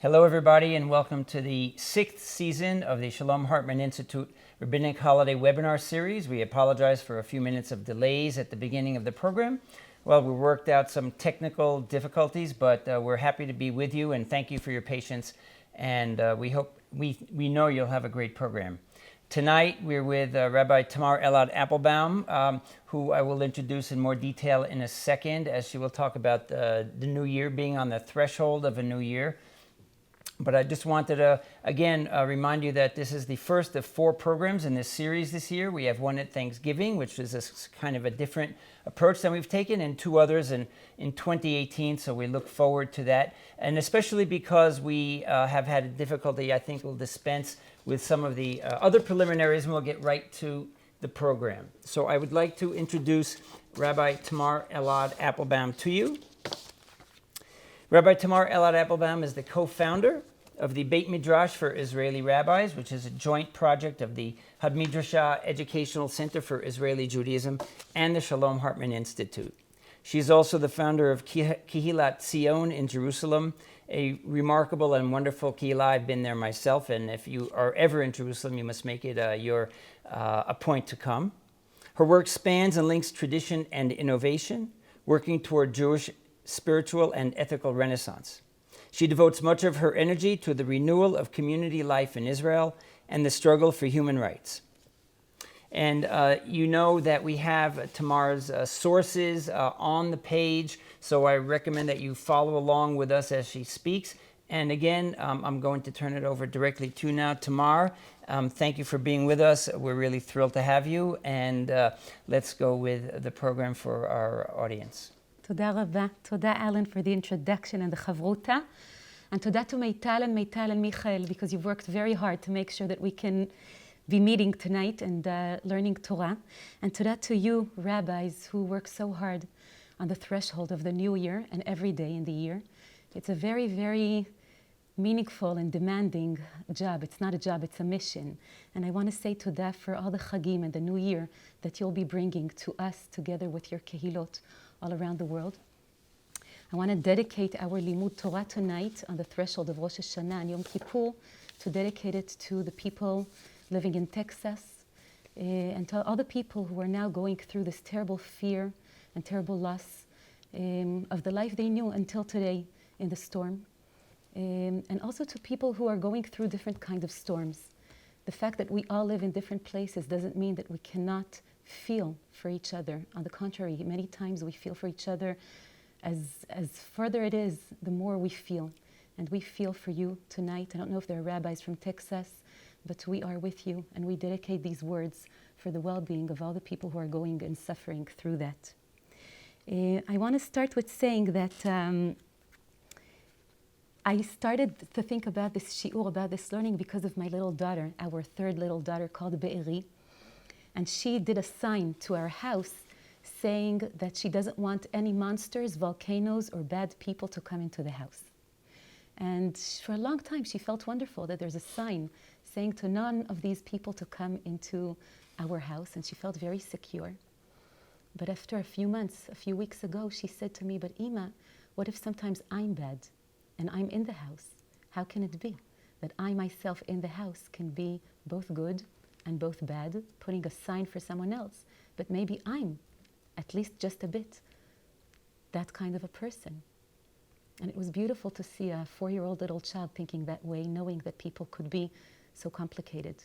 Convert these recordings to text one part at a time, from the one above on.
Hello, everybody, and welcome to the 6th season of the Shalom Hartman Institute Rabbinic Holiday Webinar Series. We apologize for a few minutes of delays at the beginning of the program. Well, we worked out some technical difficulties, but we're happy to be with you, and thank you for your patience. And we know you'll have a great program. Tonight, we're with Rabbi Tamar Elad-Appelbaum, who I will introduce in more detail in a second, as she will talk about the new year, being on the threshold of a new year. But I just wanted to, again, remind you that this is the first of 4 programs in this series this year. We have one at Thanksgiving, which is a kind of a different approach than we've taken, and 2 others in 2018, so we look forward to that. And especially because we have had a difficulty, I think we'll dispense with some of the other preliminaries, and we'll get right to the program. So I would like to introduce Rabbi Tamar Elad-Appelbaum to you. Rabbi Tamar Elad-Appelbaum is the co-founder of the Beit Midrash for Israeli Rabbis, which is a joint project of the Hadmidrasha Educational Center for Israeli Judaism and the Shalom Hartman Institute. She's also the founder of Kehilat Zion in Jerusalem, a remarkable and wonderful kehillah. I've been there myself, and if you are ever in Jerusalem, you must make it a point to come. Her work spans and links tradition and innovation, working toward Jewish spiritual and ethical renaissance. She devotes much of her energy to the renewal of community life in Israel and the struggle for human rights. And you know that we have Tamar's sources on the page, so I recommend that you follow along with us as she speaks. And again, I'm going to turn it over directly to now Tamar. Thank you for being with us. We're really thrilled to have you, and let's go with the program for our audience. Toda Rabbi, toda Alan for the introduction and the chavruta, and toda to Meital and Michael, because you've worked very hard to make sure that we can be meeting tonight and learning Torah. And toda to you, rabbis, who work so hard on the threshold of the new year and every day in the year. It's a very, very meaningful and demanding job. It's not a job, it's a mission. And I want to say toda for all the chagim and the new year that you'll be bringing to us together with your kehilot all around the world. I want to dedicate our Limud Torah tonight on the threshold of Rosh Hashana and Yom Kippur to dedicate it to the people living in Texas and to all the people who are now going through this terrible fear and terrible loss of the life they knew until today in the storm. And also to people who are going through different kinds of storms. The fact that we all live in different places doesn't mean that we cannot feel for each other. On the contrary, many times we feel for each other. As further it is, the more we feel. And we feel for you tonight. I don't know if there are rabbis from Texas, but we are with you, and we dedicate these words for the well-being of all the people who are going and suffering through that. I want to start with saying that I started to think about this shiur, about this learning, because of my little daughter, our 3rd little daughter called Be'eri. And she did a sign to our house saying that she doesn't want any monsters, volcanoes, or bad people to come into the house. And for a long time, she felt wonderful that there's a sign saying to none of these people to come into our house, and she felt very secure. But after a few months, a few weeks ago, she said to me, "But Ima, what if sometimes I'm bad and I'm in the house? How can it be that I myself in the house can be both good and both bad, putting a sign for someone else, but maybe I'm, at least just a bit, that kind of a person?" And it was beautiful to see a 4-year-old little child thinking that way, knowing that people could be so complicated.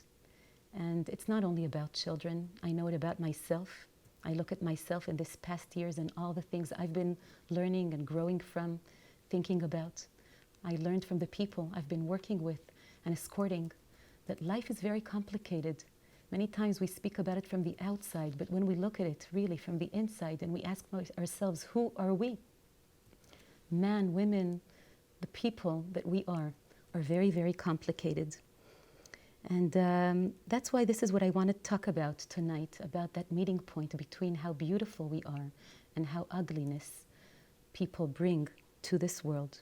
And it's not only about children. I know it about myself. I look at myself in this past years and all the things I've been learning and growing from, thinking about. I learned from the people I've been working with and escorting that life is very complicated. Many times we speak about it from the outside, but when we look at it really from the inside and we ask ourselves, who are we? Man, women, the people that we are very, very complicated. And that's why this is what I want to talk about tonight, about that meeting point between how beautiful we are and how ugliness people bring to this world.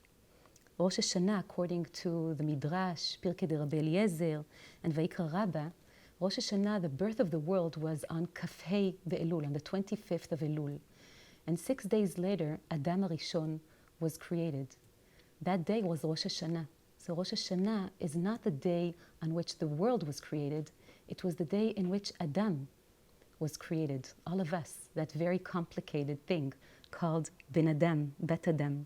Rosh Hashana, according to the Midrash, Pirkei de Rabbi Eliezer, and Vayikra Rabbah, Rosh Hashana, the birth of the world, was on Kafhei Be'elul, on the 25th of Elul. And 6 days later, Adam HaRishon was created. That day was Rosh Hashana. So Rosh Hashana is not the day on which the world was created. It was the day in which Adam was created, all of us, that very complicated thing called Ben Adam, Bet Adam.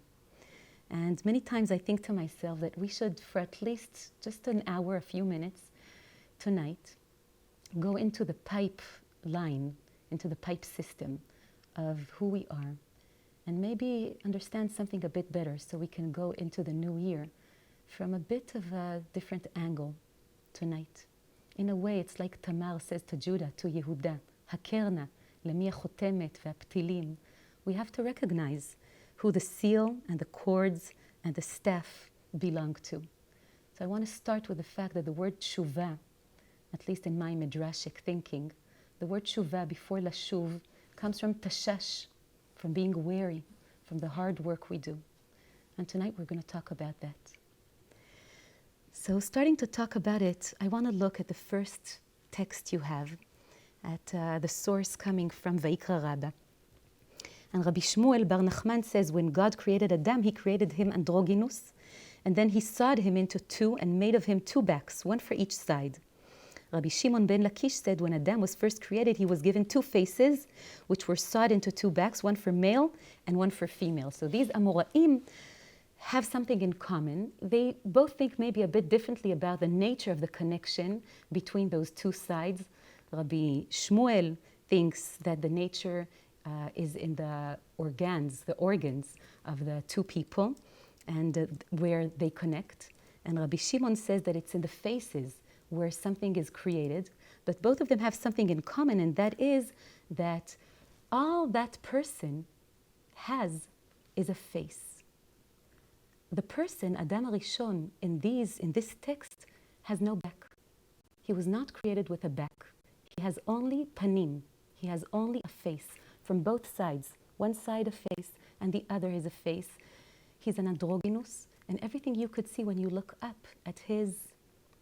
And many times I think to myself that we should, for at least just an hour, a few minutes tonight, go into the pipeline, into the pipe system of who we are, and maybe understand something a bit better so we can go into the new year from a bit of a different angle tonight. In a way, it's like Tamar says to Judah, to Yehuda, Hakerna, lemia chotemet ve'aptilim. We have to recognize who the seal and the cords and the staff belong to. So I want to start with the fact that the word tshuva, at least in my midrashic thinking, the word tshuva before lashuv comes from tashash, from being weary, from the hard work we do. And tonight we're going to talk about that. So starting to talk about it, I want to look at the first text you have, at the source coming from Vayikra Rabbah. And Rabbi Shmuel Bar Nachman says, when God created Adam, he created him androgynous, and then he sawed him into two and made of him two backs, one for each side. Rabbi Shimon ben Lakish said, when Adam was first created, he was given two faces, which were sawed into two backs, one for male and one for female. So these Amoraim have something in common. They both think maybe a bit differently about the nature of the connection between those two sides. Rabbi Shmuel thinks that the nature is in the organs of the two people and where they connect. And Rabbi Shimon says that it's in the faces where something is created. But both of them have something in common, and that is that all that person has is a face. The person, Adam Rishon, in this text, has no back. He was not created with a back. He has only panim. He has only a face from both sides. One side a face and the other is a face. He's an androgynous, and everything you could see when you look up at his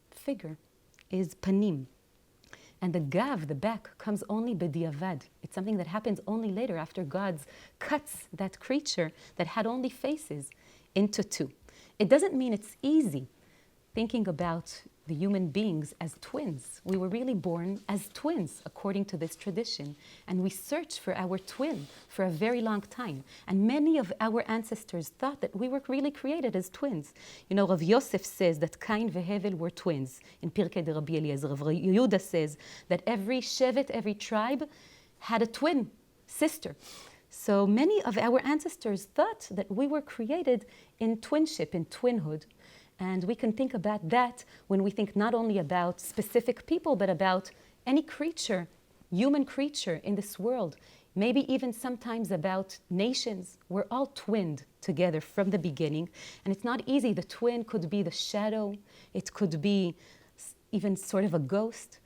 figure is panim. And the gav, the back, comes only b'diavad. It's something that happens only later after God cuts that creature that had only faces into two. It doesn't mean it's easy thinking about the human beings as twins. We were really born as twins, according to this tradition. And we searched for our twin for a very long time. And many of our ancestors thought that we were really created as twins. You know, Rav Yosef says that Cain veHevel were twins in Pirkei de Rabbi Eliezer. Rav Yehuda says that every shevet, every tribe had a twin sister. So many of our ancestors thought that we were created in twinship, in twinhood. And we can think about that when we think not only about specific people, but about any creature, human creature in this world. Maybe even sometimes about nations. We're all twinned together from the beginning. And it's not easy. The twin could be the shadow. It could be even sort of a ghost.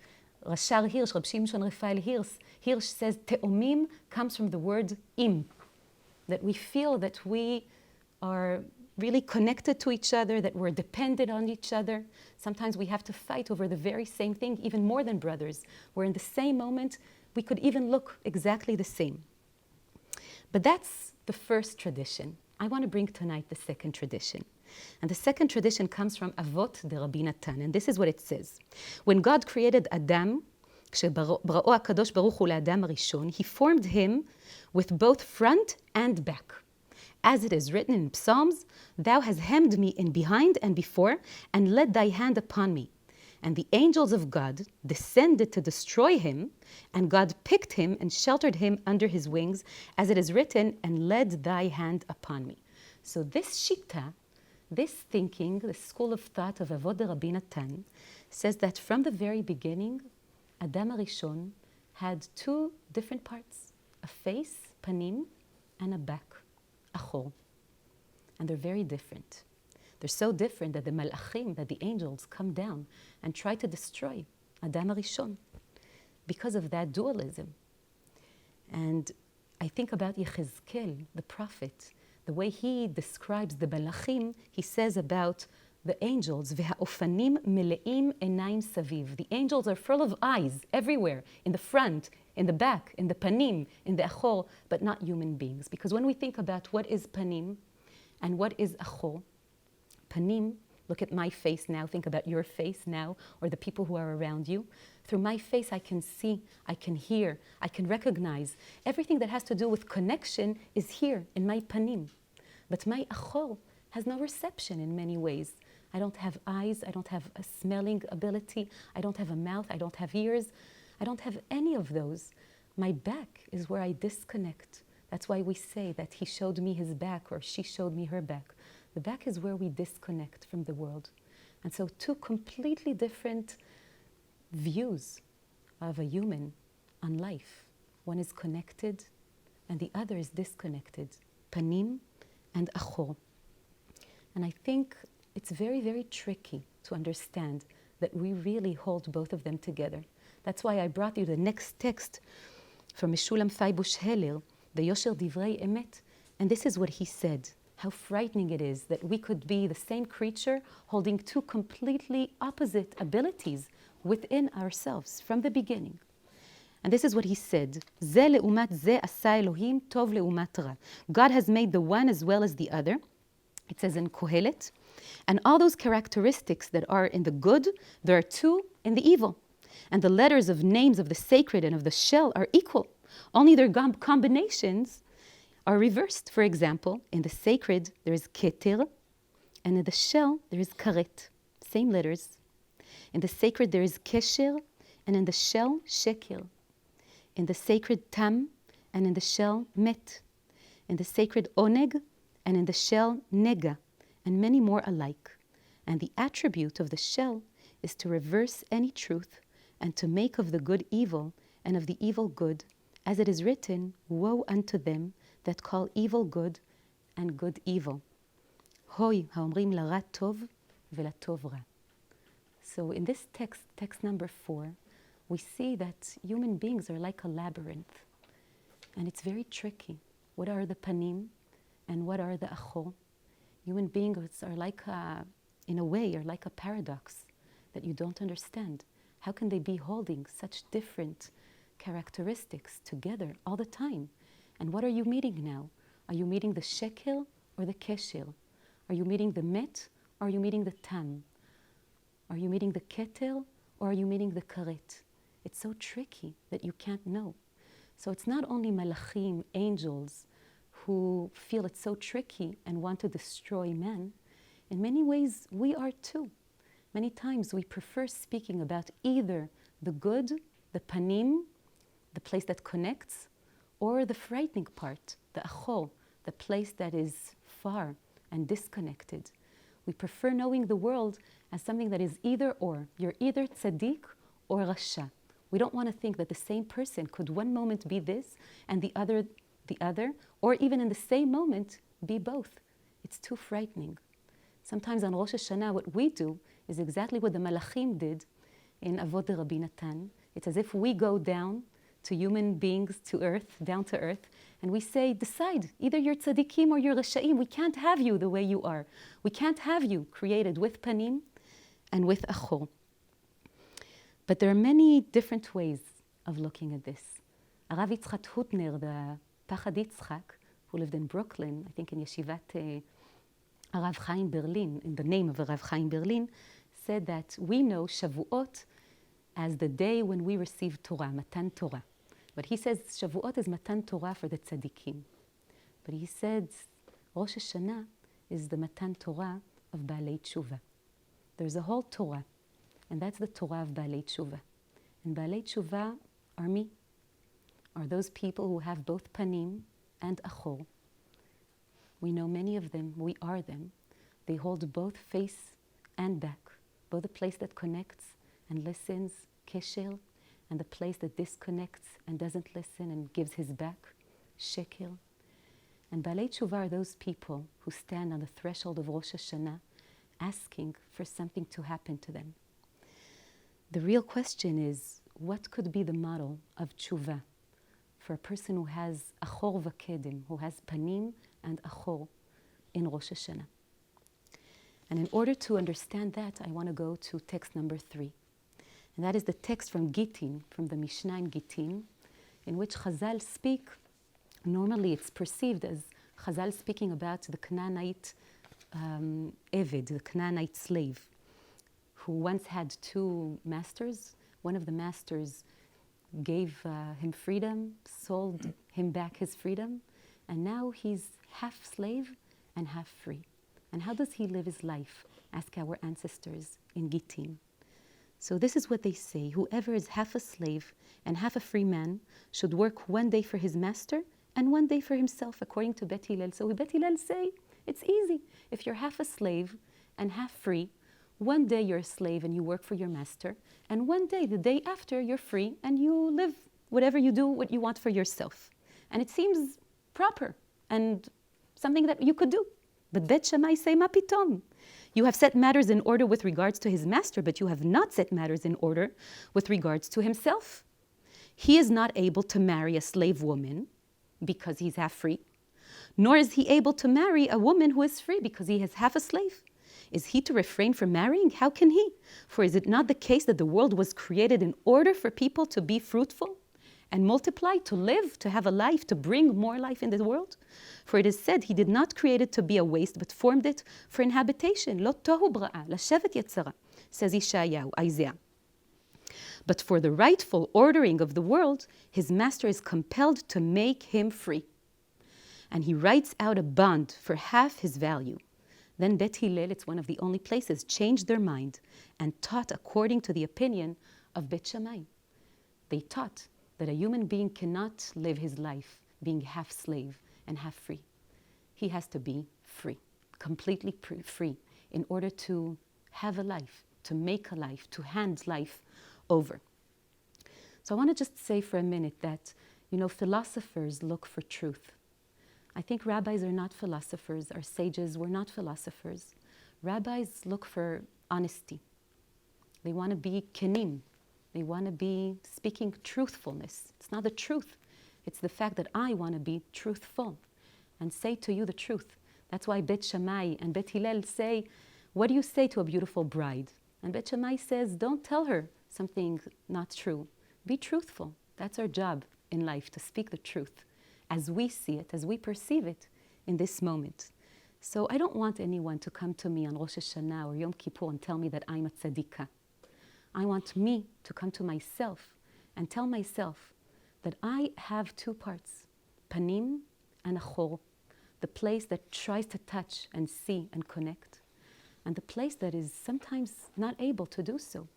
Rashar Hirsch, Rabbi Shimshon Raphael Hirsch says, Te'omim comes from the word im. That we feel that we are really connected to each other, that we're dependent on each other. Sometimes we have to fight over the very same thing, even more than brothers, where in the same moment we could even look exactly the same. But that's the first tradition. I want to bring tonight the second tradition. And the second tradition comes from Avot de Rabbi Natan, and this is what it says. When God created Adam, כשבראו הקדוש ברוך הוא לאדם הראשון, he formed him with both front and back. As it is written in Psalms, thou hast hemmed me in behind and before, and laid thy hand upon me. And the angels of God descended to destroy him, and God picked him and sheltered him under his wings, as it is written, and laid thy hand upon me. So this shita, this thinking, the school of thought of Avot de Rabbi Natan, says that from the very beginning, Adam Arishon had two different parts, a face, panim, and a back, achor. And they're very different. They're so different that the malachim, that the angels, come down and try to destroy Adam Arishon because of that dualism. And I think about Yechezkel, the prophet, the way he describes the malachim, he says about the angels, V'ha'ofanim mele'im enayim saviv. The angels are full of eyes everywhere, in the front, in the back, in the panim, in the achor, but not human beings. Because when we think about what is panim and what is achor, panim Look at my face now, think about your face now, or the people who are around you. Through my face, I can see, I can hear, I can recognize. Everything that has to do with connection is here in my panim. But my achor has no reception in many ways. I don't have eyes, I don't have a smelling ability, I don't have a mouth, I don't have ears, I don't have any of those. My back is where I disconnect. That's why we say that he showed me his back or she showed me her back. The back is where we disconnect from the world. And so two completely different views of a human on life. One is connected and the other is disconnected. Panim and achor. And I think it's very, very tricky to understand that we really hold both of them together. That's why I brought you the next text from Meshulam Feibush Heller, the Yosher Divrei Emet. And this is what he said. How frightening it is that we could be the same creature holding two completely opposite abilities within ourselves from the beginning. And this is what he said. Ze leumat ze asa Elohim tov leumat ra. God has made the one as well as the other. It says in Kohelet. And all those characteristics that are in the good, there are two in the evil. And the letters of names of the sacred and of the shell are equal. Only their combinations are reversed. For example, in the sacred, there is keter, and in the shell, there is karet. Same letters. In the sacred, there is kesher, and in the shell, sheker. In the sacred, tam, and in the shell, met. In the sacred, oneg, and in the shell, nega, and many more alike. And the attribute of the shell is to reverse any truth and to make of the good evil and of the evil good, as it is written, woe unto them that call evil good and good evil. Hoy haomrim lara tov velatov ra. So in this text number 4, we see that human beings are like a labyrinth. And it's very tricky. What are the panim and what are the achor? Human beings are like in a way, are like a paradox that you don't understand. How can they be holding such different characteristics together all the time? And what are you meeting now? Are you meeting the shekel or the kesher? Are you meeting the met or are you meeting the tam? Are you meeting the keter or are you meeting the karet? It's so tricky that you can't know. So it's not only malachim, angels, who feel it's so tricky and want to destroy man. In many ways, we are too. Many times we prefer speaking about either the good, the panim, the place that connects, or the frightening part, the achor, the place that is far and disconnected. We prefer knowing the world as something that is either or. You're either tzaddik or rasha. We don't want to think that the same person could one moment be this and the other, or even in the same moment be both. It's too frightening. Sometimes on Rosh Hashana, what we do is exactly what the Malachim did in Avot Rabbi Natan. It's as if we go down to human beings, to earth, down to earth, and we say, decide, either you're tzaddikim or you're rashaim. We can't have you the way you are. We can't have you created with panim and with achor. But there are many different ways of looking at this. Arav Yitzchak Hutner, the Pachad Yitzchak, who lived in Brooklyn, I think in Yeshivat Arav Chaim Berlin, in the name of Arav Chaim Berlin, said that we know Shavuot as the day when we receive Torah, Matan Torah. But he says Shavuot is Matan Torah for the tzaddikim. But he said Rosh Hashana is the Matan Torah of Baalei Tshuva. There's a whole Torah, and that's the Torah of Baalei Tshuva. And Baalei Tshuva are me, are those people who have both panim and achor. We know many of them, we are them. They hold both face and back, both the place that connects and listens, kesher, and the place that disconnects and doesn't listen and gives his back, sheker. And Baalei Tshuva are those people who stand on the threshold of Rosh Hashana asking for something to happen to them. The real question is, what could be the model of tshuva for a person who has achor v'kedim, who has panim and achor in Rosh Hashana? And in order to understand that, I want to go to text number 3. And that is the text from Gittin, from the Mishnah in Gittin, in which Chazal speak. Normally it's perceived as Chazal speaking about the Canaanite Eved, the Canaanite slave, who once had two masters. One of the masters gave him freedom, sold him back his freedom, and now he's half slave and half free. And how does he live his life? Ask our ancestors in Gittin. So this is what they say: whoever is half a slave and half a free man should work one day for his master and one day for himself, according to Bet Hillel. So Bet Hillel say it's easy. If you're half a slave and half free, one day you're a slave and you work for your master, and one day, the day after, you're free and you live whatever you do, what you want for yourself. And it seems proper and something that you could do. But Bet Shammai say, ma pitom. You have set matters in order with regards to his master, but you have not set matters in order with regards to himself. He is not able to marry a slave woman because he's half free, nor is he able to marry a woman who is free because he is half a slave. Is he to refrain from marrying? How can he? For is it not the case that the world was created in order for people to be fruitful and multiply, to live, to have a life, to bring more life in the world? For it is said, he did not create it to be a waste, but formed it for inhabitation. Lo tohu bra'a, lashevet yetzara, says Isaiah. But for the rightful ordering of the world, his master is compelled to make him free. And he writes out a bond for half his value. Then Bet Hillel, it's one of the only places, changed their mind and taught according to the opinion of Bet Shammai. They taught that a human being cannot live his life being half slave and half free. He has to be free, completely free, in order to have a life, to make a life, to hand life over. So I want to just say for a minute that, philosophers look for truth. I think rabbis are not philosophers. Our sages were not philosophers. Rabbis look for honesty. They want to be kenim. They want to be speaking truthfulness. It's not the truth. It's the fact that I want to be truthful and say to you the truth. That's why Bet Shammai and Bet Hillel say, what do you say to a beautiful bride? And Bet Shammai says, don't tell her something not true. Be truthful. That's our job in life, to speak the truth as we see it, as we perceive it in this moment. So I don't want anyone to come to me on Rosh Hashana or Yom Kippur and tell me that I'm a tzadikah. I want me to come to myself and tell myself that I have two parts, panim and achor, the place that tries to touch and see and connect, and the place that is sometimes not able to do so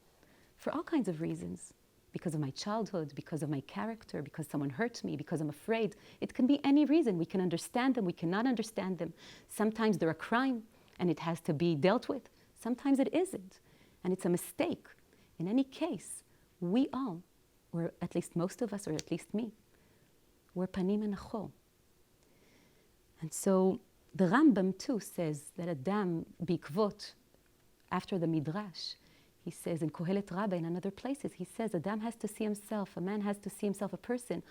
for all kinds of reasons. Because of my childhood, because of my character, because someone hurt me, because I'm afraid. It can be any reason. We can understand them, we cannot understand them. Sometimes they're a crime and it has to be dealt with. Sometimes it isn't, and it's a mistake. In any case, we all, or at least most of us, or at least me, we're panim and achor. And so the Rambam too says that Adam bikvot, after the Midrash, he says in Kohelet Rabbah and in other places, he says Adam has to see himself, a man has to see himself, a person,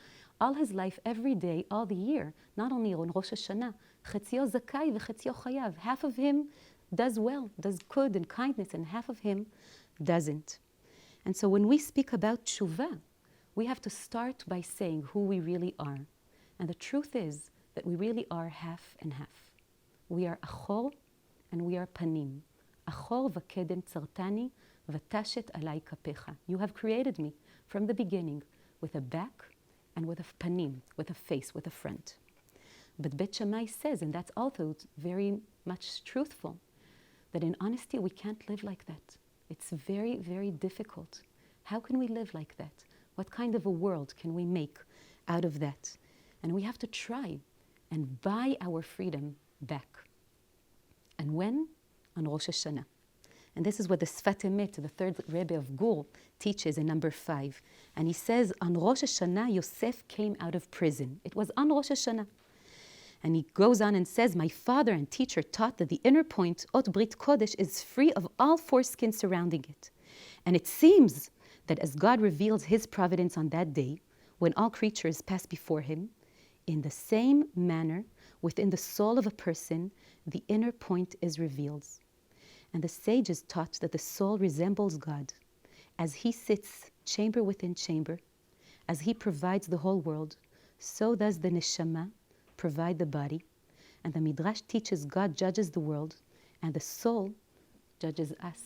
all his life, every day, all the year, not only on Rosh Hashana, chetzio zakai v'chetzio chayav. Half of him does well, does good and kindness, and half of him doesn't. And so when we speak about tshuva, we have to start by saying who we really are. And the truth is that we really are half and half. We are achor and we are panim. Achor v'kedem tzartani v'tashet alai kapecha. You have created me from the beginning with a back and with a panim, with a face, with a front. But Bet Shammai says, and that's also very much truthful, that in honesty we can't live like that. It's very, very difficult. How can we live like that? What kind of a world can we make out of that? And we have to try and buy our freedom back. And when? On Rosh Hashana. And this is what the Sfat Emet, the third Rebbe of Gur, teaches in number 5. And he says, on Rosh Hashana, Yosef came out of prison. It was on Rosh Hashana. And he goes on and says, my father and teacher taught that the inner point, Ot Brit Kodesh, is free of all foreskin surrounding it. And it seems that as God reveals his providence on that day, when all creatures pass before him, in the same manner, within the soul of a person, the inner point is revealed. And the sages taught that the soul resembles God. As he sits chamber within chamber, as he provides the whole world, so does the neshama provide the body. And the Midrash teaches God judges the world and the soul judges us,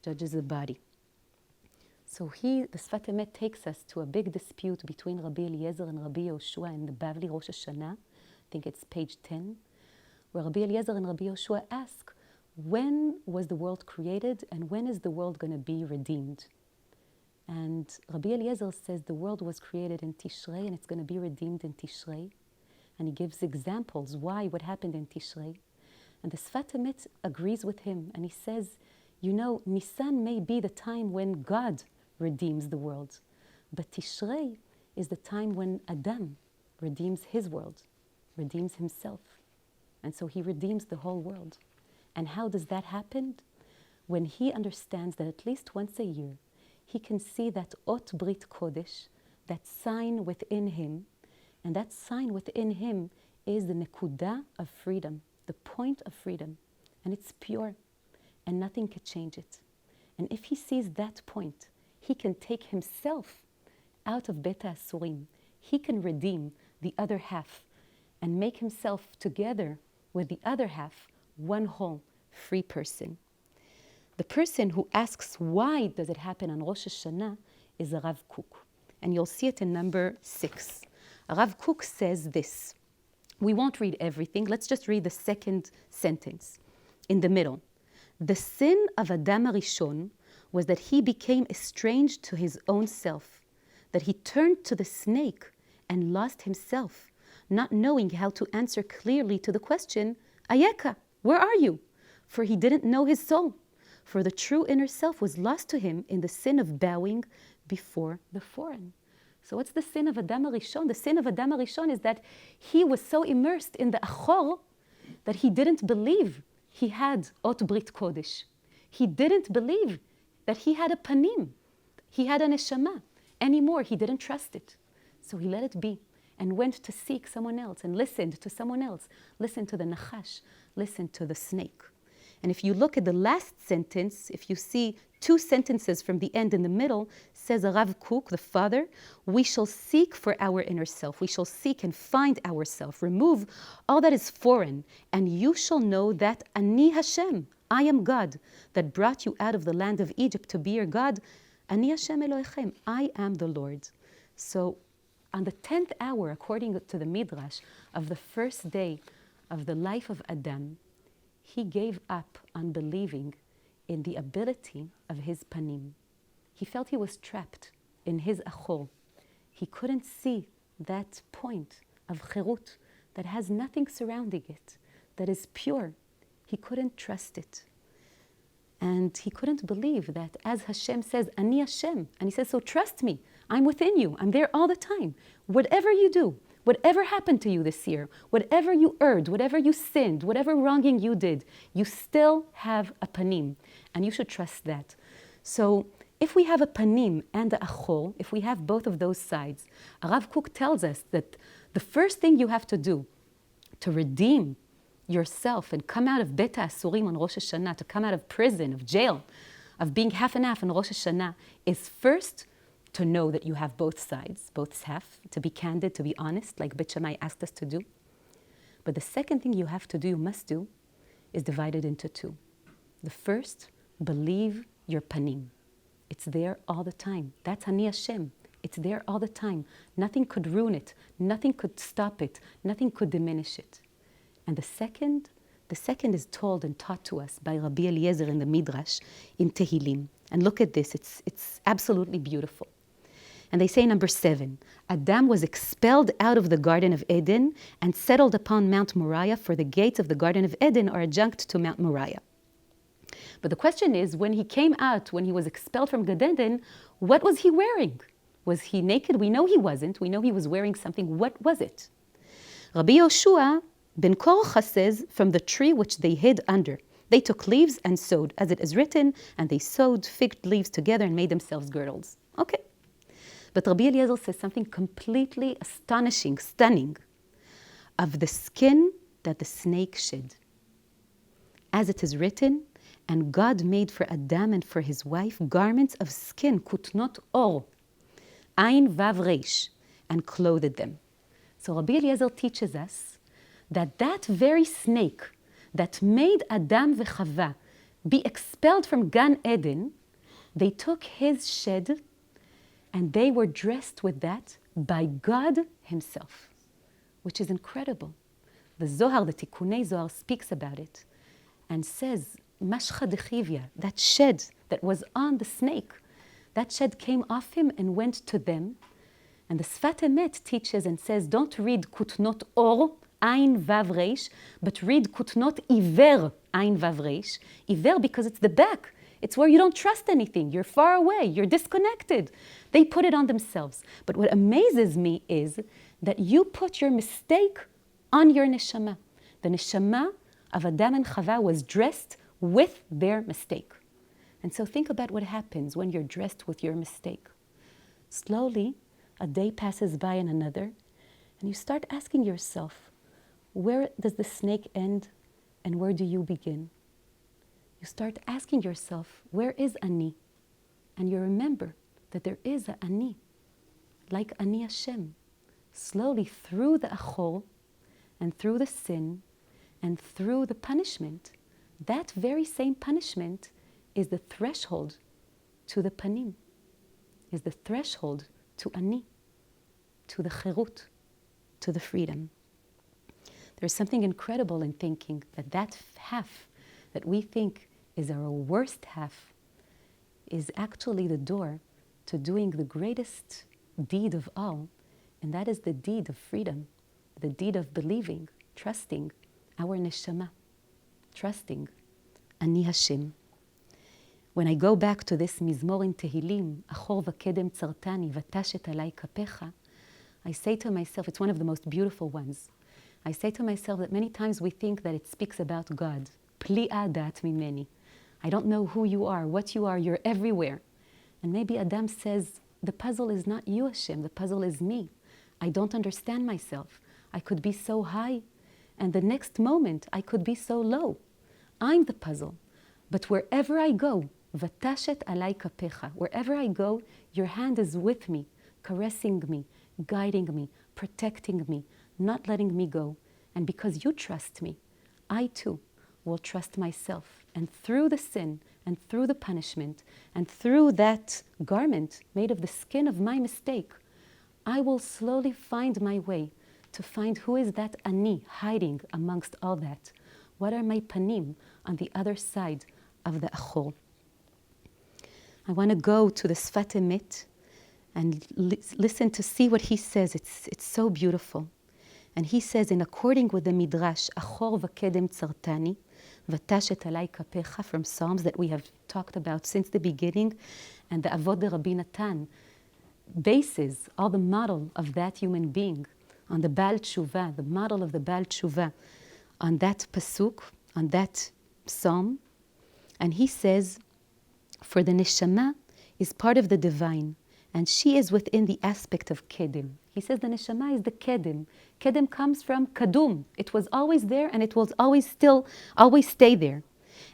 judges the body. So the Sfat Emet takes us to a big dispute between Rabbi Eliezer and Rabbi Yoshua in the Bavli Rosh Hashana. I think it's page 10, where Rabbi Eliezer and Rabbi Yoshua ask, when was the world created and when is the world going to be redeemed? And Rabbi Eliezer says the world was created in Tishrei and it's going to be redeemed in Tishrei. And he gives examples why, what happened in Tishrei. And the Sfat Emet agrees with him and he says, you know, Nisan may be the time when God redeems the world, but Tishrei is the time when Adam redeems his world, redeems himself. And so he redeems the whole world. And how does that happen? When he understands that at least once a year, he can see that Ot Brit Kodesh, that sign within him, and that sign within him is the Nekuda of freedom, the point of freedom. And it's pure, and nothing can change it. And if he sees that point, he can take himself out of Beta Asurim. He can redeem the other half and make himself together with the other half one whole, free person. The person who asks why does it happen on Rosh Hashanah is Rav Kook. And you'll see it in number 6. Rav Kook says this. We won't read everything. Let's just read the second sentence in the middle. The sin of Adam HaRishon was that he became estranged to his own self, that he turned to the snake and lost himself, not knowing how to answer clearly to the question, Ayeka, where are you? For he didn't know his soul. For the true inner self was lost to him in the sin of bowing before the foreign. So what's the sin of Adam HaRishon? The sin of Adam HaRishon is that he was so immersed in the Achor that he didn't believe he had Ot Brit Kodesh. He didn't believe that he had a panim. He had a neshama. Anymore, he didn't trust it. So he let it be and went to seek someone else and listened to someone else. Listened to the Nachash, listened to the snake. And if you look at the last sentence, if you see 2 sentences from the end in the middle, says Rav Kook, the father, we shall seek for our inner self. We shall seek and find ourself. Remove all that is foreign, and you shall know that Ani Hashem, I am God, that brought you out of the land of Egypt to be your God. Ani Hashem Elohechem, I am the Lord. So on the 10th hour, according to the Midrash, of the first day of the life of Adam, he gave up on believing in the ability of his panim. He felt he was trapped in his achol. He couldn't see that point of cherut that has nothing surrounding it, that is pure. He couldn't trust it. And he couldn't believe that as Hashem says, Ani Hashem, and he says, so trust me, I'm within you, I'm there all the time. Whatever you do, whatever happened to you this year, whatever you erred, whatever you sinned, whatever wronging you did, you still have a panim, and you should trust that. So if we have a panim and a achol, if we have both of those sides, Rav Kook tells us that the first thing you have to do to redeem yourself and come out of Beta Asurim on Rosh Hashanah, to come out of prison, of jail, of being half and half on Rosh Hashanah, is first to know that you have both sides, both half, to be candid, to be honest, like Bet Shammai asked us to do. But the second thing you have to do, you must do, is divided into 2. The first, believe your panim. It's there all the time. That's Ani Hashem. It's there all the time. Nothing could ruin it. Nothing could stop it. Nothing could diminish it. And the second is told and taught to us by Rabbi Eliezer in the Midrash in Tehillim. And look at this. It's absolutely beautiful. And they say number 7, Adam was expelled out of the Garden of Eden and settled upon Mount Moriah, for the gates of the Garden of Eden are adjunct to Mount Moriah. But the question is, when he came out, when he was expelled from Gan Eden, what was he wearing? Was he naked? We know he wasn't. We know he was wearing something. What was it? Rabbi Yoshua ben Korcha says, from the tree which they hid under, they took leaves and sewed, as it is written, and they sewed fig leaves together and made themselves girdles. Okay. But Rabbi Eliezer says something completely astonishing, stunning, of the skin that the snake shed. As it is written, and God made for Adam and for his wife garments of skin, kutnot or, ayin vav reish, and clothed them. So Rabbi Eliezer teaches us that very snake that made Adam v'Chava be expelled from Gan Eden, they took his shed and they were dressed with that by God himself, which is incredible. The Zohar, the Tikkunei Zohar, speaks about it and says, Mashcha dechivya, that shed that was on the snake, that shed came off him and went to them. And the Sfat Emet teaches and says, don't read kutnot or, ayin vav reish, but read kutnot iver, ayin vav reish. Iver because it's the back. It's where you don't trust anything. You're far away. You're disconnected. They put it on themselves. But what amazes me is that you put your mistake on your neshama. The neshama of Adam and Chava was dressed with their mistake. And so think about what happens when you're dressed with your mistake. Slowly, a day passes by and another, and you start asking yourself, where does the snake end and where do you begin? You start asking yourself, where is Ani? And you remember that there is a Ani, like Ani Hashem. Slowly through the achol, and through the sin, and through the punishment, that very same punishment is the threshold to the panim, is the threshold to Ani, to the cherut, to the freedom. There's something incredible in thinking that that half that we think is our worst half is actually the door to doing the greatest deed of all, and that is the deed of freedom, the deed of believing, trusting our neshama, trusting Ani Hashem. When I go back to this Mizmor in Tehillim, Achor v'kedem tzartani v'tashet alai kapecha, I say to myself, it's one of the most beautiful ones. I say to myself that many times we think that it speaks about God. Pli'a dat mimeni. I don't know who you are, what you are, you're everywhere. And maybe Adam says, the puzzle is not you, Hashem, the puzzle is me. I don't understand myself. I could be so high, and the next moment I could be so low. I'm the puzzle. But wherever I go, v'tashet alai kapecha, wherever I go, your hand is with me, caressing me, guiding me, protecting me, not letting me go. And because you trust me, I too will trust myself. And through the sin, and through the punishment, and through that garment made of the skin of my mistake, I will slowly find my way to find who is that Ani hiding amongst all that. What are my panim on the other side of the achol? I want to go to the Sfat Emet and listen to see what he says. It's so beautiful. And he says, in according with the Midrash, Achor v'kedem tzartani, v'tashet alai kapecha, from Psalms that we have talked about since the beginning, and the Avot de Rabbi Natan bases all the model of that human being on the Baal Tshuva, the model of the Baal Tshuva, on that pasuk, on that psalm. And he says, for the neshama is part of the divine, and she is within the aspect of kedem. He says the neshama is the kedem. Kedem comes from kadum. It was always there, and it will always stay there.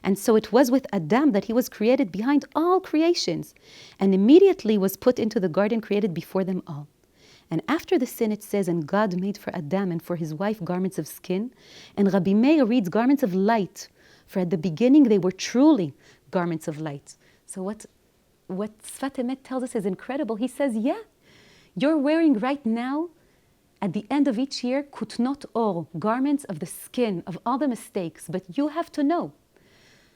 And so it was with Adam that he was created behind all creations, and immediately was put into the garden created before them all. And after the sin, it says, and God made for Adam and for his wife garments of skin. And Rabbi Meir reads garments of light, for at the beginning they were truly garments of light. So what Sfat Emet tells us is incredible. He says, yeah, you're wearing right now, at the end of each year, kutnot or, garments of the skin, of all the mistakes. But you have to know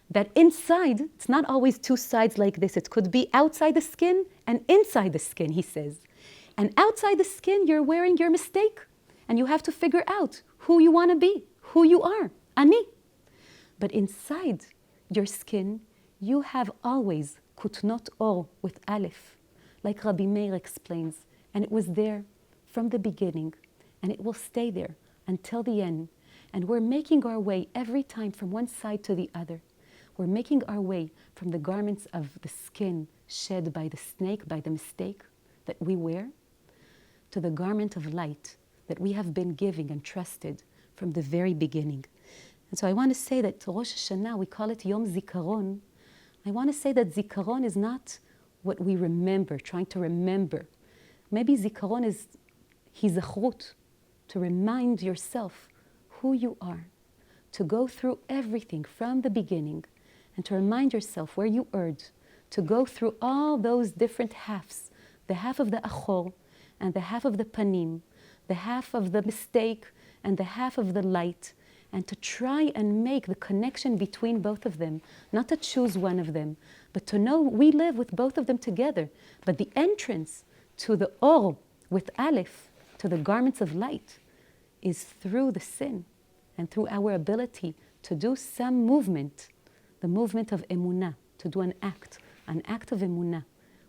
that inside, it's not always two sides like this. It could be outside the skin and inside the skin, he says. And outside the skin, you're wearing your mistake. And you have to figure out who you want to be, who you are, Ani. But inside your skin, you have always kutnot or with aleph, like Rabbi Meir explains. And it was there from the beginning, and it will stay there until the end. And we're making our way every time from one side to the other. We're making our way from the garments of the skin shed by the snake, by the mistake that we wear, to the garment of light that we have been giving and trusted from the very beginning. And so I want to say that Rosh Hashana, we call it Yom Zikaron. I want to say that Zikaron is not what we remember, trying to remember. Maybe Zikaron is Hizachrut, to remind yourself who you are, to go through everything from the beginning and to remind yourself where you erred, to go through all those different halves, the half of the achor and the half of the panim, the half of the mistake and the half of the light, and to try and make the connection between both of them, not to choose one of them, but to know we live with both of them together. But the entrance to the or with aleph, to the garments of light, is through the sin and through our ability to do some movement, the movement of emunah, to do an act of emunah,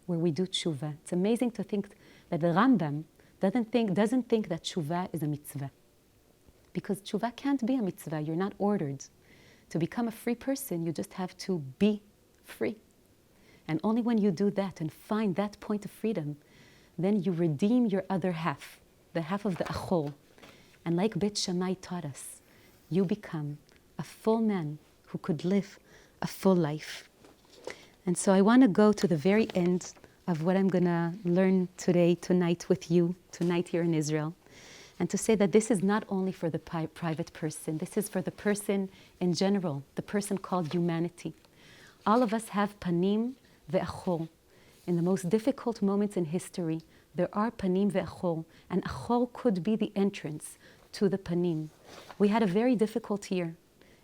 where we do tshuva. It's amazing to think that the Rambam doesn't think that tshuva is a mitzvah. Because tshuva can't be a mitzvah. You're not ordered. To become a free person, you just have to be free. And only when you do that and find that point of freedom, then you redeem your other half, the half of the achol. And like Bet Shammai taught us, you become a full man who could live a full life. And so I want to go to the very end of what I'm going to learn tonight with you, tonight here in Israel. And to say that this is not only for the private person, this is for the person in general, the person called humanity. All of us have panim ve'achor. In the most difficult moments in history, there are panim ve'achor, and achor could be the entrance to the panim. We had a very difficult year.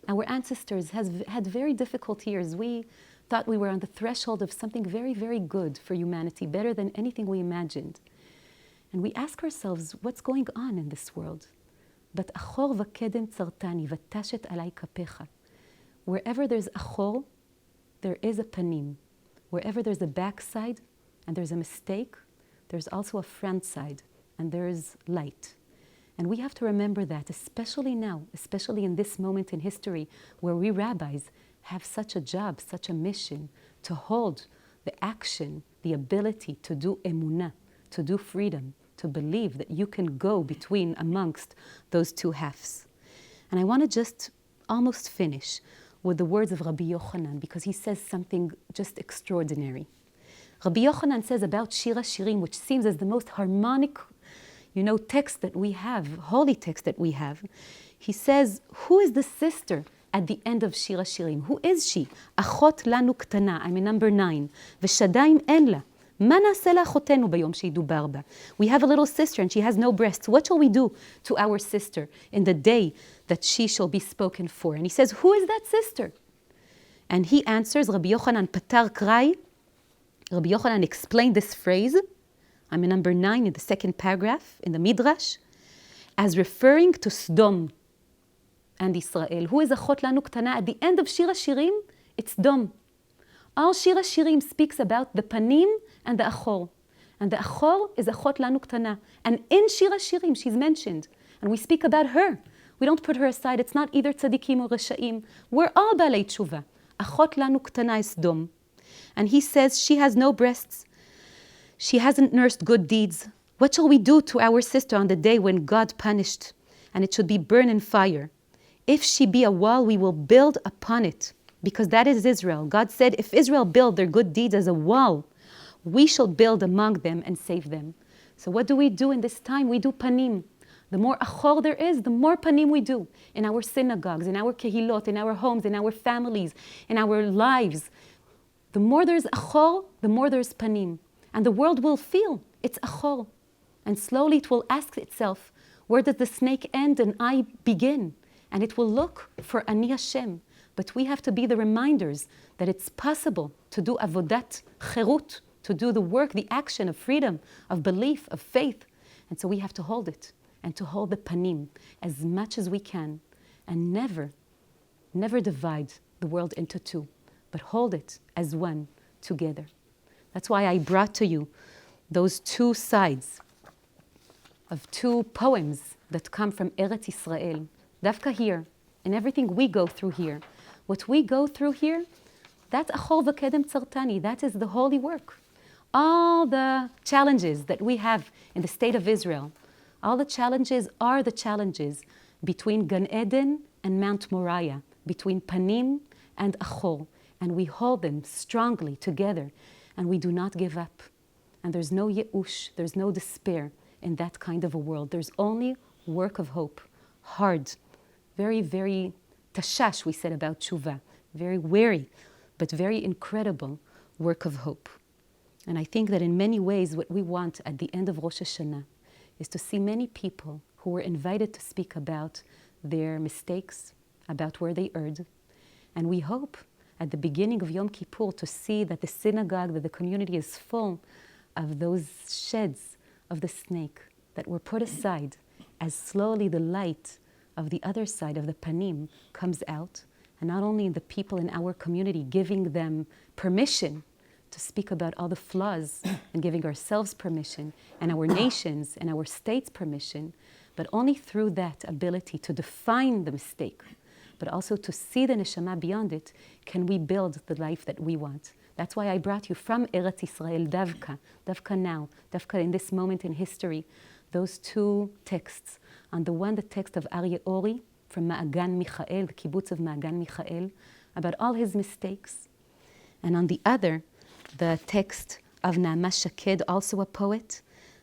Our ancestors had very difficult years. We thought we were on the threshold of something very, very good for humanity, better than anything we imagined. And we ask ourselves, what's going on in this world? But achor v'kedem tzartani v'tashet alai kapecha. Wherever there's achor, there is a panim. Wherever there's a backside and there's a mistake, there's also a front side and there's light. And we have to remember that, especially now, especially in this moment in history, where we rabbis have such a job, such a mission, to hold the action, the ability to do emunah, to do freedom, to believe that you can go between, amongst those two halves. And I want to just almost finish with the words of Rabbi Yochanan, because he says something just extraordinary. Rabbi Yochanan says about Shir HaShirim, which seems as the most harmonic, text that we have, holy text that we have. He says, who is the sister at the end of Shir HaShirim? Who is she? Achot lanu ktana, I'm in number 9. V'shadayim en la. Ma na'aseh la'achotenu bayom sheyidubar ba. We have a little sister and she has no breasts. What shall we do to our sister in the day that she shall be spoken for? And he says, who is that sister? And he answers, Rabbi Yochanan patar krai. Rabbi Yochanan explained this phrase, I'm in number 9 in the second paragraph in the Midrash, as referring to Sdom and Israel. Who is Achot lanu ktana? At the end of Shir HaShirim, it's Dom. All Shir HaShirim speaks about the panim and the achor. And the achor is Achot lanu ktana. And in Shir HaShirim, she's mentioned. And we speak about her. We don't put her aside. It's not either tzaddikim or reshaim. We're all balei tshuva. Achot lanu ktana is Dom. And he says, she has no breasts. She hasn't nursed good deeds. What shall we do to our sister on the day when God punished, and it should be burned in fire? If she be a wall, we will build upon it, because that is Israel. God said, if Israel build their good deeds as a wall, we shall build among them and save them. So what do we do in this time? We do panim. The more achor there is, the more panim we do in our synagogues, in our kehilot, in our homes, in our families, in our lives. The more there's achor, the more there's panim. And the world will feel it's achor. And slowly it will ask itself, where does the snake end and I begin? And it will look for Ani Hashem. But we have to be the reminders that it's possible to do avodat cherut, to do the work, the action of freedom, of belief, of faith. And so we have to hold it and to hold the panim as much as we can and never divide the world into two, but hold it as one together. That's why I brought to you those two sides of two poems that come from Eretz Israel. Davka here, and everything we go through here. What we go through here, that's achor v'kedem tzartani. That is the holy work. All the challenges that we have in the state of Israel, all the challenges are the challenges between Gan Eden and Mount Moriah, between panim and achor. And we hold them strongly together. And we do not give up. And there's no yeush, there's no despair in that kind of a world. There's only work of hope. Hard, very, very tashash, we said about tshuva, very wary, but very incredible work of hope. And I think that in many ways what we want at the end of Rosh Hashanah is to see many people who were invited to speak about their mistakes, about where they erred. And we hope at the beginning of Yom Kippur to see that the synagogue, that the community is full of those sheds of the snake that were put aside as slowly the light of the other side of the panim comes out. And not only the people in our community giving them permission to speak about all the flaws and giving ourselves permission and our nations and our states permission, but only through that ability to define the mistake, but also to see the neshama beyond it, can we build the life that we want. That's why I brought you from Eretz Israel, Davka now, Davka in this moment in history, those two texts. On the one, the text of Aryeh Ori from Ma'agan Michael, the kibbutz of Ma'agan Michael, about all his mistakes. And on the other, the text of Naama Shaked, also a poet,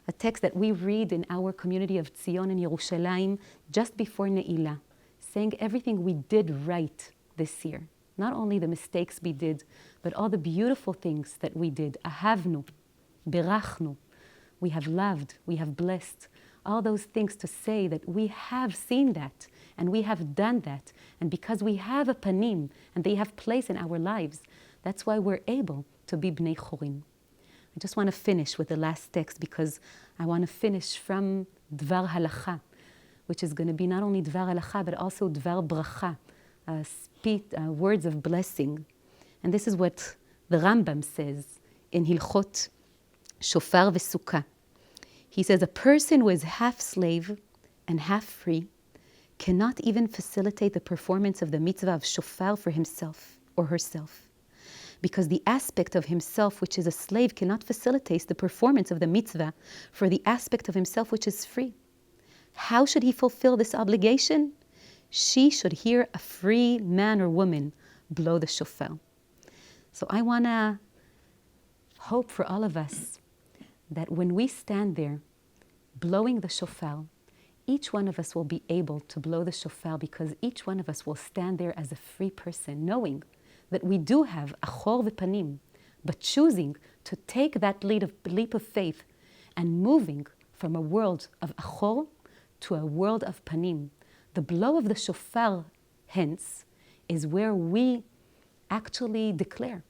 a text that we read in our community of Tzion in Yerushalayim just before Ne'ilah, saying everything we did right this year. Not only the mistakes we did, but all the beautiful things that we did. Ahavnu, berachnu, we have loved, we have blessed. All those things to say that we have seen that and we have done that. And because we have a panim and they have place in our lives, that's why we're able to be bnei chorin. I just want to finish with the last text because I want to finish from Dvar Halacha, which is going to be not only Dvar Halacha, but also Dvar Bracha, words of blessing. And this is what the Rambam says in Hilchot Shofar Vesukah. He says, a person who is half slave and half free cannot even facilitate the performance of the mitzvah of shofar for himself or herself, because the aspect of himself which is a slave cannot facilitate the performance of the mitzvah for the aspect of himself which is free. How should he fulfill this obligation? She should hear a free man or woman blow the shofar. So I want to hope for all of us that when we stand there blowing the shofar, each one of us will be able to blow the shofar because each one of us will stand there as a free person, knowing that we do have achor v'panim, but choosing to take that leap of faith and moving from a world of achor to a world of panim. The blow of the shofar, hence, is where we actually declare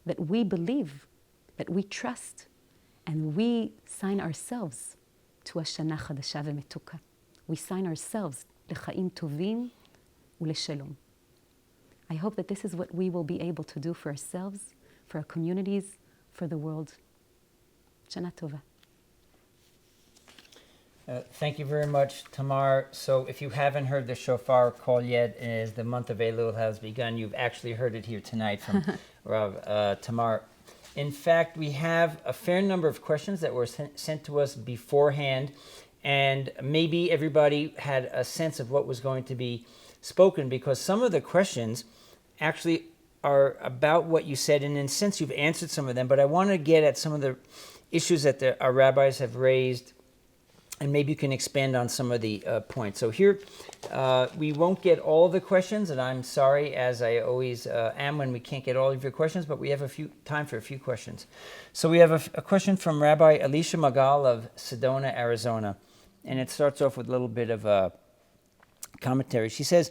that we believe, that we trust, and we sign ourselves to Hashana Chadasha v'metuka. We sign ourselves lechaim tovim u'leshalom. I hope that this is what we will be able to do for ourselves, for our communities, for the world. Shana Tova. Thank you very much, Tamar. So if you haven't heard the shofar call yet, as the month of Elul has begun, you've actually heard it here tonight from Tamar. In fact, we have a fair number of questions that were sent to us beforehand, and maybe everybody had a sense of what was going to be spoken, because some of the questions actually are about what you said, and in a sense you've answered some of them, but I want to get at some of the issues that our rabbis have raised, and maybe you can expand on some of the points. So here, we won't get all the questions, and I'm sorry, as I always am when we can't get all of your questions, but we have time for a few questions. So we have a question from Rabbi Alicia Magal of Sedona, Arizona, and it starts off with a little bit of a commentary. She says,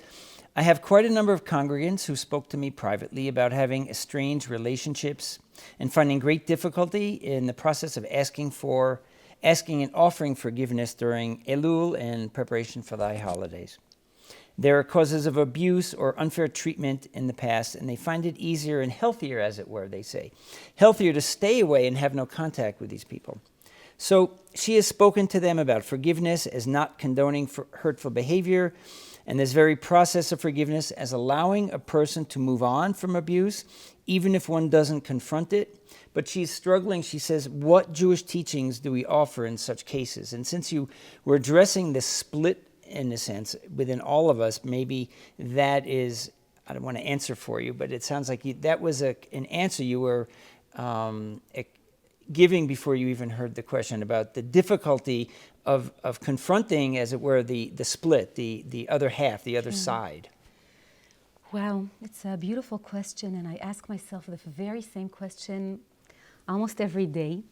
I have quite a number of congregants who spoke to me privately about having estranged relationships and finding great difficulty in the process of asking and offering forgiveness during Elul and preparation for the high holidays. There are causes of abuse or unfair treatment in the past, and they find it easier and healthier, as it were, they say. Healthier to stay away and have no contact with these people. So she has spoken to them about forgiveness as not condoning hurtful behavior, and this very process of forgiveness as allowing a person to move on from abuse, even if one doesn't confront it. But she's struggling. She says, what Jewish teachings do we offer in such cases? And since you were addressing this split, in a sense, within all of us, maybe that is, I don't want to answer for you, but it sounds like that was an answer you were giving before you even heard the question about the difficulty of confronting, as it were, the split, the other half, the other side. Well, it's a beautiful question, and I ask myself the very same question almost every day.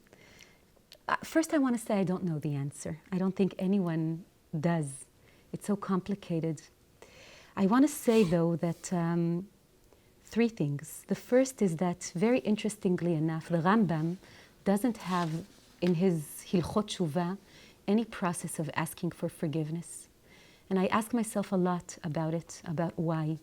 First, I want to say I don't know the answer. I don't think anyone does. It's so complicated. I want to say, though, that three things. The first is that, very interestingly enough, the Rambam doesn't have in his Hilchot Tshuva any process of asking for forgiveness. And I ask myself a lot about it, about why.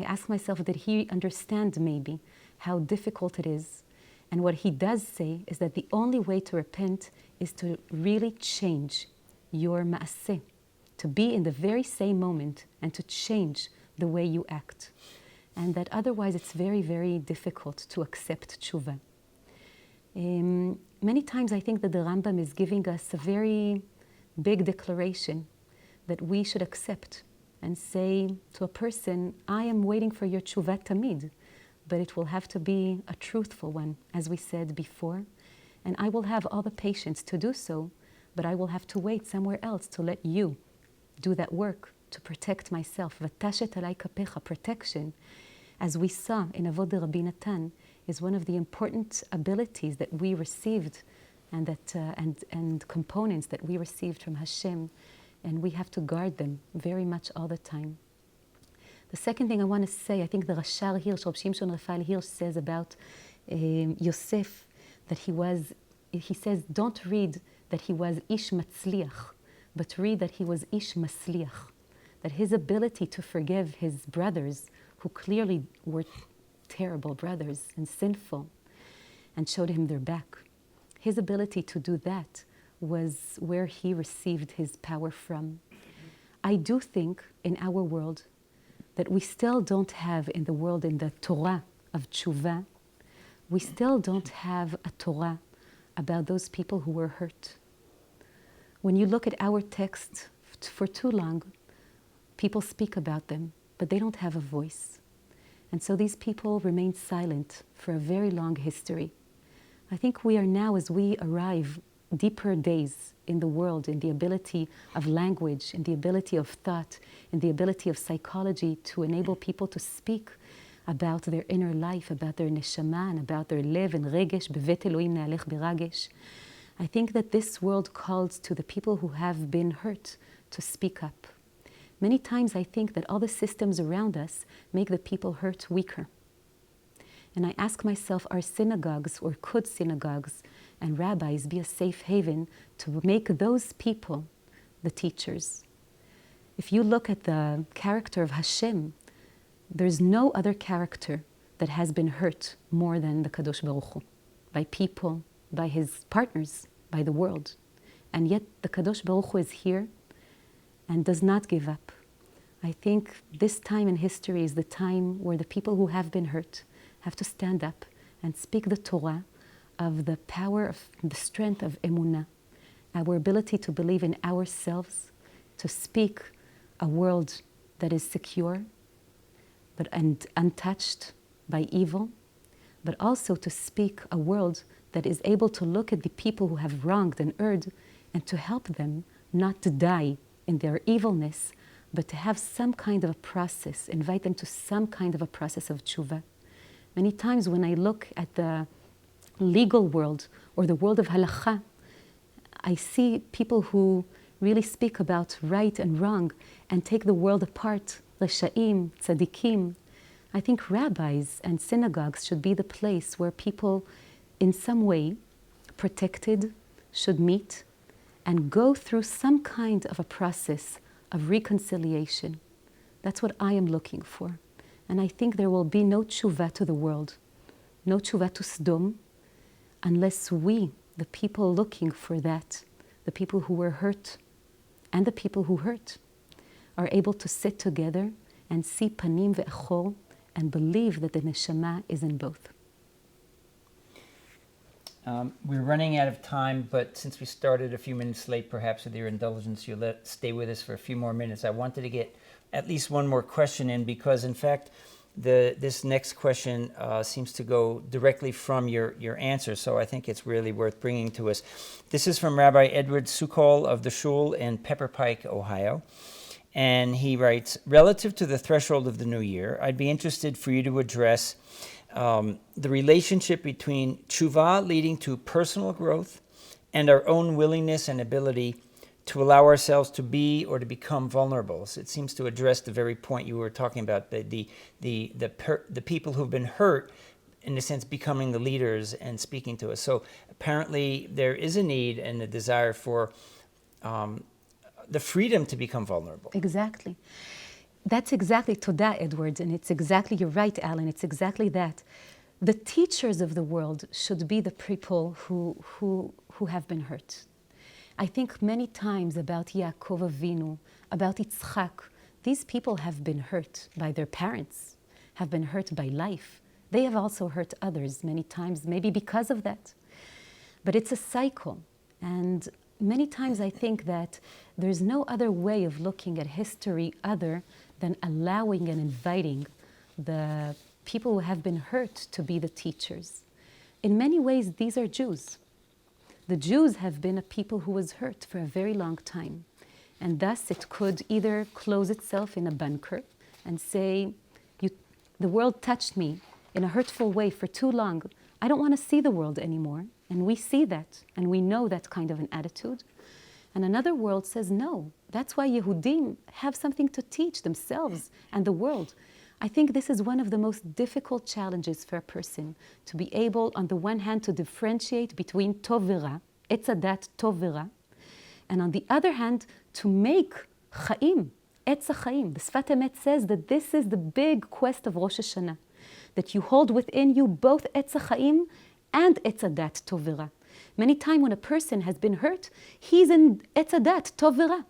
I ask myself, did he understand maybe how difficult it is? And what he does say is that the only way to repent is to really change your ma'aseh, to be in the very same moment and to change the way you act. And that otherwise it's very, very difficult to accept tshuva. Many times I think that the Rambam is giving us a very big declaration that we should accept and say to a person, I am waiting for your tshuva tamid, but it will have to be a truthful one, as we said before. And I will have all the patience to do so, but I will have to wait somewhere else to let you do that work to protect myself. V'tashet alai kapecha, protection, as we saw in Avodah Rabbi Natan, is one of the important abilities that we received and that and components that we received from Hashem, and we have to guard them very much all the time. The second thing I want to say, I think the Rashar Hirsch, Rabbi Shimshon Raphael Hirsch, says about Yosef, that he says, don't read that he was Ish Matzliach, but read that he was Ish Masliach, that his ability to forgive his brothers, who clearly were terrible brothers and sinful, and showed him their back, his ability to do that was where he received his power from. I do think in our world that we still don't have in the world, in the Torah of Tshuva, we still don't have a Torah about those people who were hurt. When you look at our text, for too long, people speak about them, but they don't have a voice. And so these people remain silent for a very long history. I think we are now, as we arrive deeper days in the world, in the ability of language, in the ability of thought, in the ability of psychology to enable people to speak about their inner life, about their neshama, and about their lev and regesh, bevet Elohim ne'alech biragesh. I think that this world calls to the people who have been hurt to speak up. Many times I think that all the systems around us make the people hurt weaker. And I ask myself, are synagogues, or could synagogues and rabbis be a safe haven to make those people the teachers? If you look at the character of Hashem, there's no other character that has been hurt more than the Kadosh Baruch Hu, by people, by his partners, by the world. And yet the Kadosh Baruch Hu is here and does not give up. I think this time in history is the time where the people who have been hurt have to stand up and speak the Torah of the power of the strength of emunah, our ability to believe in ourselves, to speak a world that is secure and untouched by evil, but also to speak a world that is able to look at the people who have wronged and erred and to help them not to die in their evilness, but to have some kind of a process, invite them to some kind of a process of tshuva. Many times when I look at the legal world or the world of halakha, I see people who really speak about right and wrong and take the world apart, reshaim, tzaddikim. I think rabbis and synagogues should be the place where people, in some way, protected, should meet and go through some kind of a process of reconciliation. That's what I am looking for. And I think there will be no tshuva to the world, no tshuva to Sdom, unless we, the people looking for that, the people who were hurt and the people who hurt, are able to sit together and see panim ve'achor and believe that the neshama is in both. We're running out of time, but since we started a few minutes late, perhaps with your indulgence, you'll stay with us for a few more minutes. I wanted to get at least one more question in because, in fact, this next question seems to go directly from your answer, so I think it's really worth bringing to us. This is from Rabbi Edward Sukol of the Shul in Pepper Pike, Ohio. And he writes, relative to the threshold of the new year, I'd be interested for you to address the relationship between tshuva leading to personal growth and our own willingness and ability to allow ourselves to be or to become vulnerable. So it seems to address the very point you were talking about, the people who've been hurt, in a sense, becoming the leaders and speaking to us. So apparently there is a need and a desire for the freedom to become vulnerable. Exactly. That's exactly Todah, Edward, and it's exactly, you're right, Alan, it's exactly that. The teachers of the world should be the people who have been hurt. I think many times about Yaakov Avinu, about Yitzchak, these people have been hurt by their parents, have been hurt by life. They have also hurt others many times, maybe because of that. But it's a cycle. And many times I think that there's no other way of looking at history other than allowing and inviting the people who have been hurt to be the teachers. In many ways, these are Jews. The Jews have been a people who was hurt for a very long time. And thus it could either close itself in a bunker and say, the world touched me in a hurtful way for too long. I don't want to see the world anymore. And we see that, and we know that kind of an attitude. And another world says, no, that's why Yehudim have something to teach themselves and the world. I think this is one of the most difficult challenges for a person, to be able, on the one hand, to differentiate between tov v'ra, etz hadat tov v'ra, and on the other hand, to make chaim, etz hachaim. The Sfat Emet says that this is the big quest of Rosh Hashana, that you hold within you both etz hachaim and etz hadat tov v'ra. Many times when a person has been hurt, he's in etz hadat tov v'ra.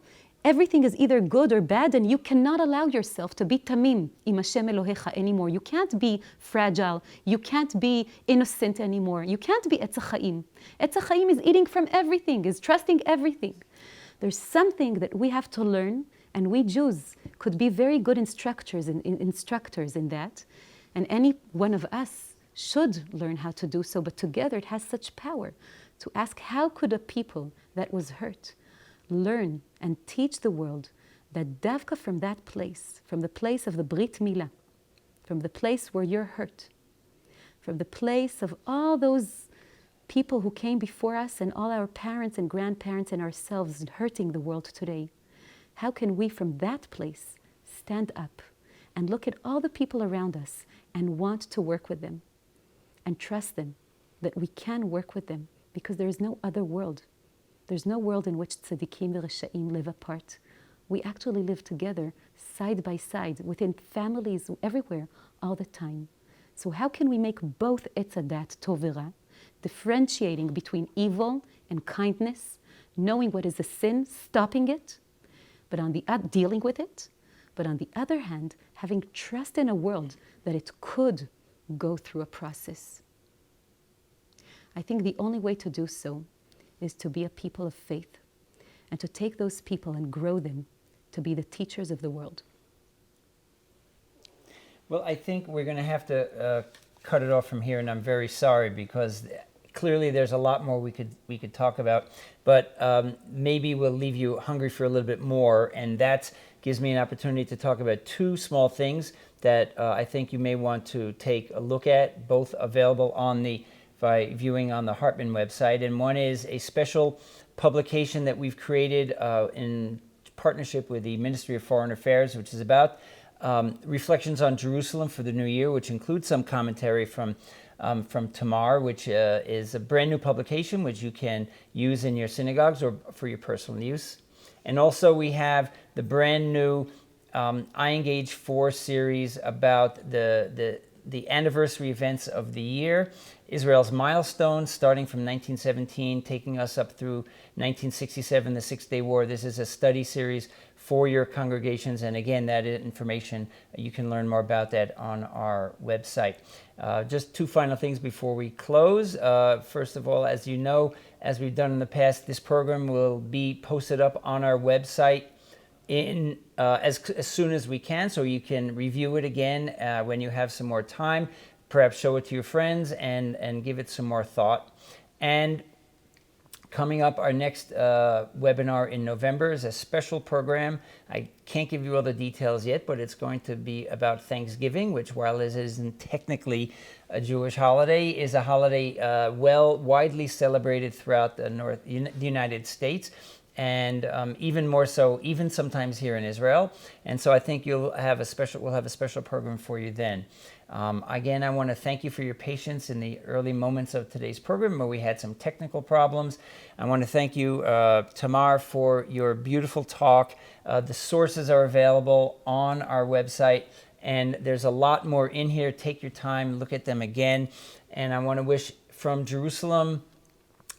Everything is either good or bad, and you cannot allow yourself to be tamim im Hashem Elohecha anymore. You can't be fragile. You can't be innocent anymore. You can't be etz hachaim. Etz hachaim is eating from everything, is trusting everything. There's something that we have to learn, and we Jews could be very good instructors in that, and any one of us should learn how to do so, but together it has such power to ask, how could a people that was hurt learn and teach the world that davka from that place, from the place of the Brit Milah, from the place where you're hurt, from the place of all those people who came before us and all our parents and grandparents and ourselves hurting the world today, how can we from that place stand up and look at all the people around us and want to work with them and trust them that we can work with them, because there is no other world. There's no world in which tzaddikim and reshaim live apart. We actually live together, side by side, within families, everywhere, all the time. So how can we make both etz hadat tov v'ra, differentiating between evil and kindness, knowing what is a sin, stopping it, but dealing with it, but on the other hand, having trust in a world that it could go through a process. I think the only way to do so is to be a people of faith and to take those people and grow them to be the teachers of the world. Well, I think we're going to have to cut it off from here, and I'm very sorry, because clearly there's a lot more we could talk about, but maybe we'll leave you hungry for a little bit more, and that gives me an opportunity to talk about two small things that I think you may want to take a look at, both available by viewing on the Hartman website. And one is a special publication that we've created in partnership with the Ministry of Foreign Affairs, which is about reflections on Jerusalem for the new year, which includes some commentary from Tamar, which is a brand new publication which you can use in your synagogues or for your personal use. And also we have the brand new I Engage 4 series about the anniversary events of the year, Israel's milestones starting from 1917, taking us up through 1967, the Six-Day War. This is a study series for your congregations, and again, that information, you can learn more about that on our website. Just two final things before we close. First of all, as you know, as we've done in the past, this program will be posted up on our website as soon as we can, so you can review it again when you have some more time. Perhaps show it to your friends and give it some more thought. And Coming up, our next webinar in November is a special program. I can't give you all the details yet, but it's going to be about Thanksgiving, which, while it isn't technically a Jewish holiday, is a holiday widely celebrated throughout the United States, and even more so, even sometimes here in Israel. And so I think we'll have a special program for you then. Again, I want to thank you for your patience in the early moments of today's program where we had some technical problems. I want to thank you, Tamar, for your beautiful talk. The sources are available on our website, and there's a lot more in here. Take your time, look at them again. And I want to wish from Jerusalem,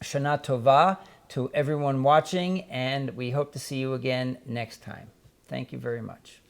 Shana Tova, to everyone watching, and we hope to see you again next time. Thank you very much.